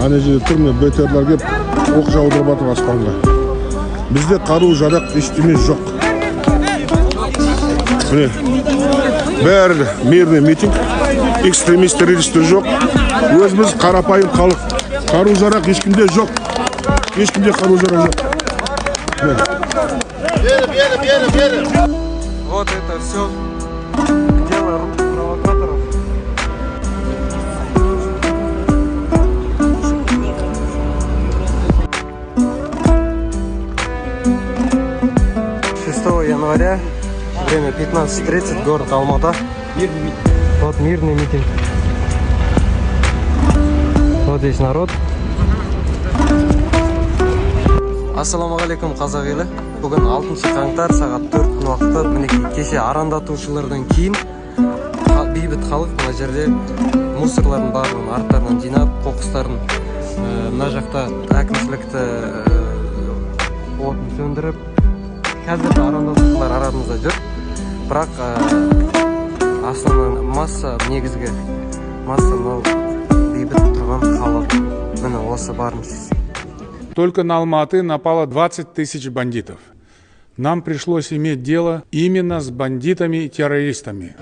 ана жерде тұр, мен БТРлар келіп оқ жаудырып жатыр аспанға. Бізде қару жарақ ештеме жоқ. Міне, бәрі мирный митинг, экстремист, террористер жоқ. Өзіміз қарапайым халық. Қару жарақ ешкімде жоқ. Ешкімде қару жарақ жоқ. Вот это все дело рук провокаторов. Января, время 15:30, город Алмата. Вот мирный митинг. Вот здесь народ. Ассаламу алейкум, қазақ елі. Бүгін 6 қаңтар, сағат 4 уақытта, мінекей кеше арандатушылардан кейін бейбіт халық мына жерде мусорлардың барлығын арттарынан жинап, қоқыстарын мына жақта әкімшілікті отын сөндіріп, қазір арандатушылар арамызда жүр. Бірақ аслында масса, негізгі масса мынау бейбіт тұрған халық. Міне осы бармыз. Только на Алматы напало 20 тысяч бандитов. Нам пришлось иметь дело именно с бандитами и террористами.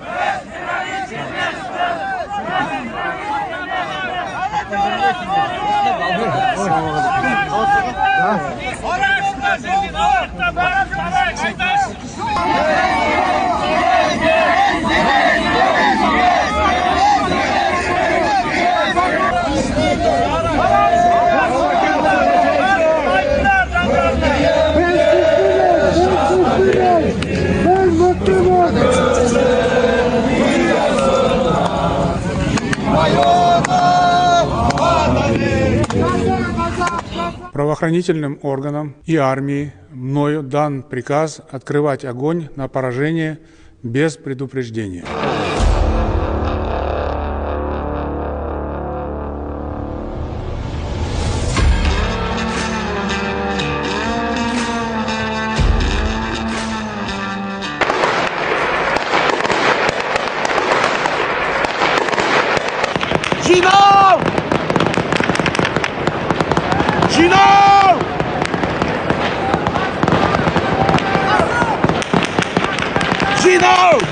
Правоохранительным органам и армии мною дан приказ открывать огонь на поражение без предупреждения.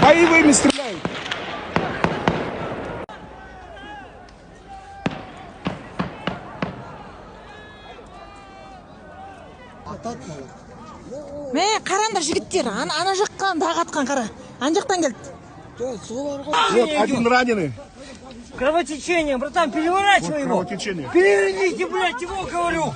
Боевыми стреляют! Мен қараңдар жігіттер, ана жақтан дағы атқан қара. Ана жақтан келді. Вот один раненый. Кровотечение, братан, переворачивай его. Кровотечение. Переверните, блядь, его, говорю.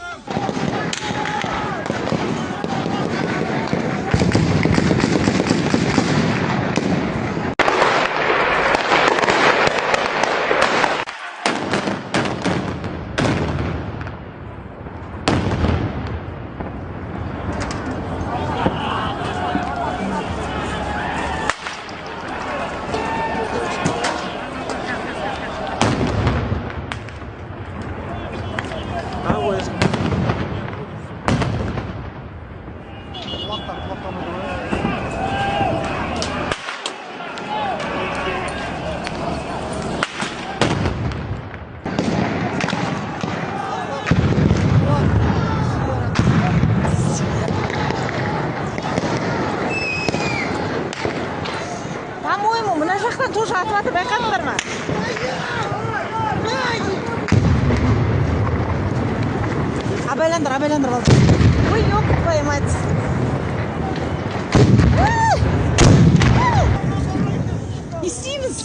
По-моему, мына жақтан тоже атып байқадыңдар ма? Абайландыр алды. Ой, ёп, твою мать. Не істейміз?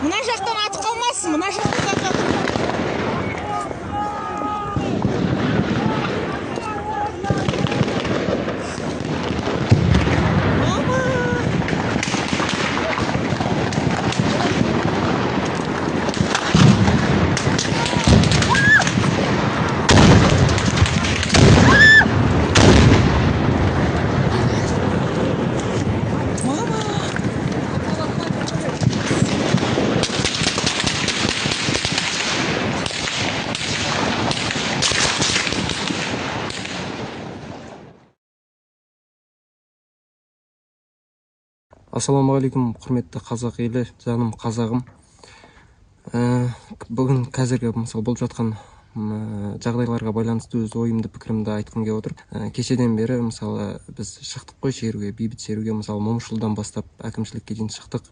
Мына жақтан атып қалмасын, мына жақтан атып. Ассаламу алейкум, құрметті қазақ елі, жаным қазағым. Бүгін қазіргі мысалы болып жатқан жағдайларға байланысты өз ойымды пікірімді айтқым келіп отыр. Кешеден бері мысалы біз шықтық қой шеруге, бейбіт шеруге, мысалы Момышұлыдан бастап әкімшілікке дейін шықтық.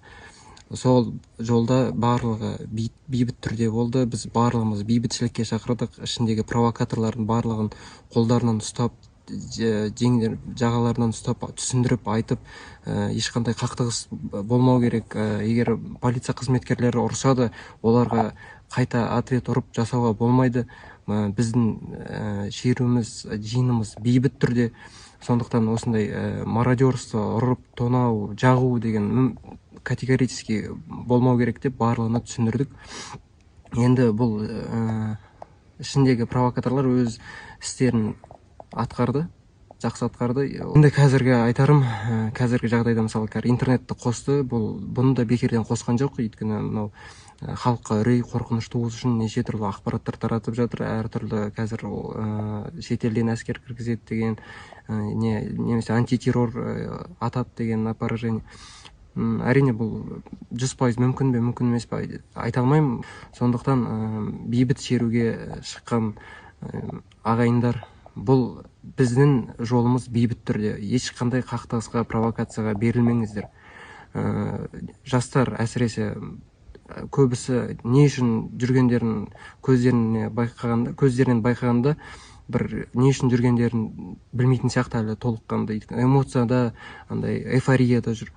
Сол жолда барлығы бейбіт түрде болды. Біз барлығымыз бейбітшілікке шақырдық. Ішіндегі провокаторлардың барлығын қолдарынан ұстап, жағаларынан ұстап, түсіндіріп, айтып, ешқандай қақтығыс болмау керек. Егер полиция қызметкерлері ұрсады, оларға қайта ответ ұрып жасауға болмайды. Біздің шеруіміз, жиынымыз бейбіт түрде. Сондықтан осындай мародерство, ұрып, тонау, жағу деген категорически болмау керек деп барлығына түсіндірдік. Енді бұл ішіндегі провокаторлар өз істерін атқарды, жақсы атқарды. Енді қазіргі айтарым, қазіргі жағдайда мысалы интернетті қосты, бұны да бекерден қосқан жоқ. Өйткені мынау халыққа үрей, қорқыныш туғызу үшін неше түрлі ақпараттар таратып жатыр. Әртүрлі қазір шетелден әскер кіргізеді деген, немесе антитеррор атады деген поражение. Әрине бұл 100% мүмкін бе, мүмкін емес пе айта алмаймын. Сондықтан бейбіт шеруге шыққан ағайындар, бұл біздің жолымыз бейбіт түрде. Ешқандай қақтығысқа, провокацияға берілмеңіздер. Жастар әсіресе көбісі не үшін жүргендерін көздерінен байқағанда бір не үшін жүргендерін білмейтін сияқты әлі толыққанды. Эмоцияда, андай эйфорияда жүр.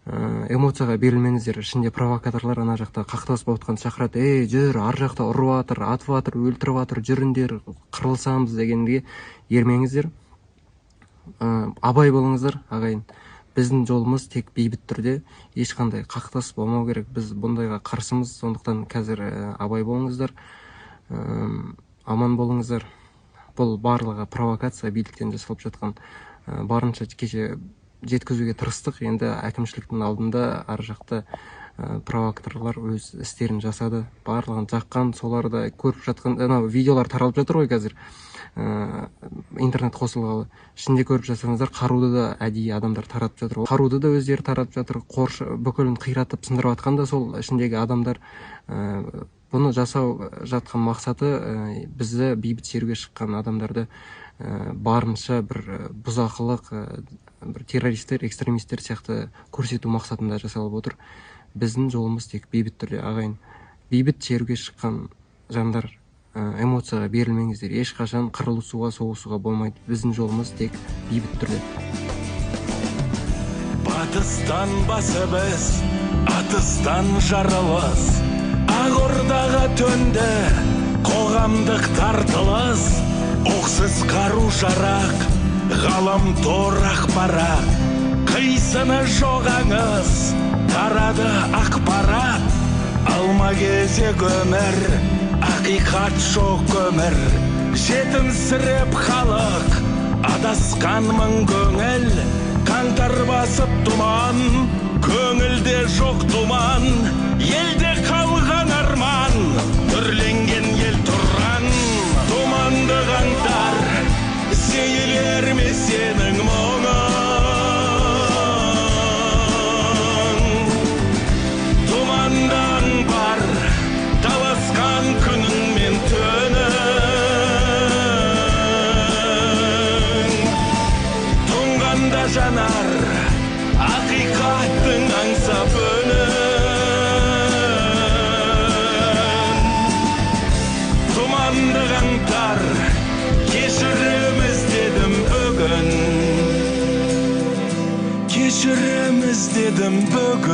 Эмоцияға берілмеңіздер. Ішінде провокаторлар ана жақта қақтығыс болып жатқан шақырады. Жүр, ар жақта ұрып жатыр, атып жатыр, өлтіріп жатыр, жүріңдер, қырылсамыз дегенге ермеңіздер. Абай болыңыздар, ағайын. Біздің жолымыз тек бейбіт түрде, ешқандай қақтығыс болмау керек. Біз бұндайға қарсымыз. Сондықтан қазір абай болыңыздар, аман болыңыздар. Бұл барлығы провокация, биліктен жасалып жатқан. Барынша кеше жеткізуге тырыстық. Енді әкімшіліктің алдында ар жақта провокаторлар өз істерін жасады. Барлығын жаққан, соларды көріп жатқан, видеолар таралып жатыр ғой қазір. Интернет қосылғалы. Ішінде көріп жатсаңыздар, қаруды да әдейі адамдар таратып жатыр. Қаруды да өздері таратып жатыр. Бүкілін қиратып, сындырып атқан да сол ішіндегі адамдар. Бұны жасау жатқан мақсаты бізді бейбіт шеруге шыққан адамдарды барынша бір бұзақылық, бір террористер, экстремистер сияқты көрсету мақсатында жасалып отыр. Біздің жолымыз тек бейбіт түрде, ағайын. Бейбіт шеруге шыққан жандар, эмоцияға берілмеңіздер. Ешқашан қырылысуға, соғысуға болмайды. Біздің жолымыз тек бейбіт түрде. Батыстан басы біз, атыстан жарылыс, Ақордаға төнді қоғамдық тартылыс. Оқсыз қару жарақ, ғаламтор ақпарат, қисыны жоқ аңыз, тарады ақпарат. Алма кезек өмір, ақиқат жоқ өмір, жетімсіреп халық, адасқан мың көңіл. Қаңтар басып тұман, көңілде жоқ думан, елде қалған арман, түрленген ел тұрған. Думанды қаңтар, сейілер ме сенің мұңың? Думандан бар, таласқан күнің мен түнің. Тұнғанда жанар, ақиқаттың аңсап өнін. Думанды қаңтар, кешірім іздедім бүгін. Кешірім іздедім бүгін.